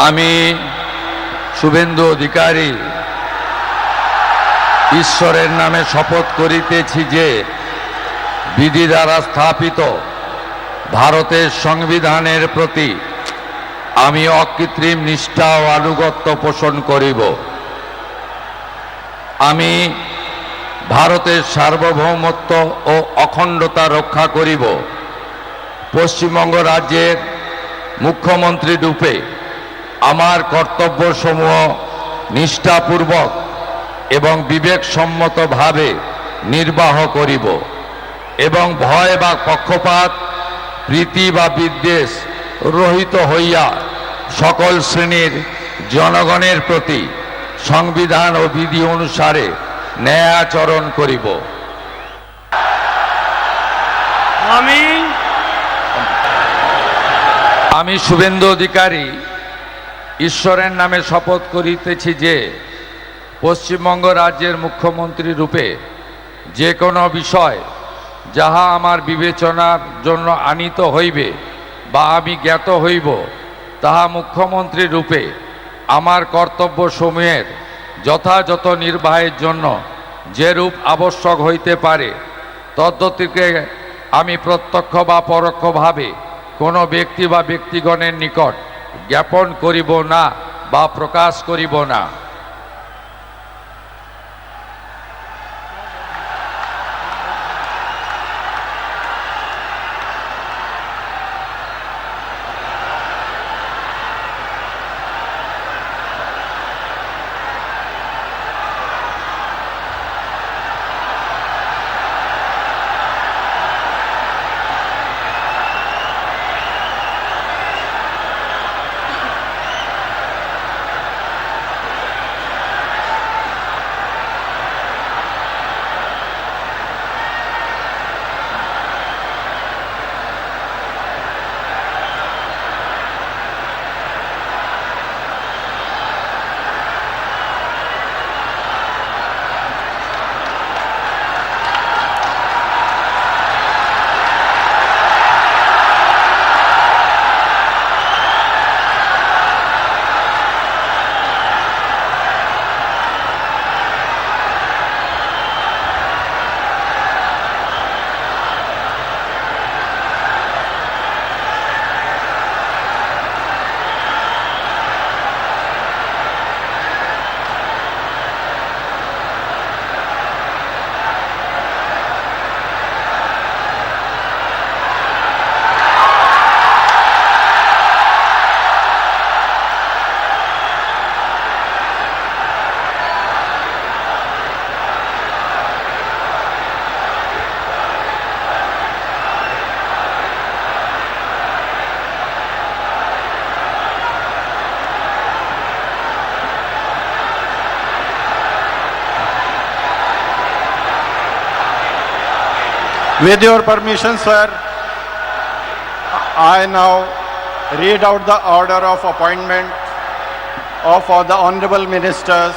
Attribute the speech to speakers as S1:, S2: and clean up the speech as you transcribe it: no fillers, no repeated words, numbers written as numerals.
S1: আমি শুভেন্দু অধিকারী ঈশ্বরের নামে শপথ করিতেছি যে বিধি দ্বারা স্থাপিত ভারতের সংবিধানের প্রতি আমি অকৃত্রিম নিষ্ঠা ও আনুগত্য পোষণ করিব। আমি ভারতের সার্বভৌমত্ব ও অখণ্ডতা রক্ষা করিব। পশ্চিমবঙ্গ রাজ্যের মুখ্যমন্ত্রী রূপে আমার কর্তব্যসমূহ নিষ্ঠাপূর্বক এবং বিবেকসম্মতভাবে নির্বাহ করিব এবং ভয় বা পক্ষপাত, প্রীতি বা বিদ্বেষ রহিত হইয়া সকল শ্রেণীর জনগণের প্রতি সংবিধান ও বিধি অনুসারে ন্যায় আচরণ করিব। আমি শুভেন্দু অধিকারী ঈশ্বরের নামে শপথ করিতেছি যে পশ্চিমবঙ্গ রাজ্যের মুখ্যমন্ত্রী রূপে যে কোনো বিষয় যাহা আমার বিবেচনার জন্য আনীত হইবে বা আমি জ্ঞাত হইব, তাহা মুখ্যমন্ত্রী রূপে আমার কর্তব্যসমূহের যথাযথ নির্বাহের জন্য যেরূপ আবশ্যক হইতে পারে তদ্গতিকে আমি প্রত্যক্ষ বা পরোক্ষভাবে কোনো ব্যক্তি বা ব্যক্তিগণের নিকট জ্ঞাপন করিব না বা প্রকাশ করিব না।
S2: With your permission, sir, I now read out the order of appointment of the honorable ministers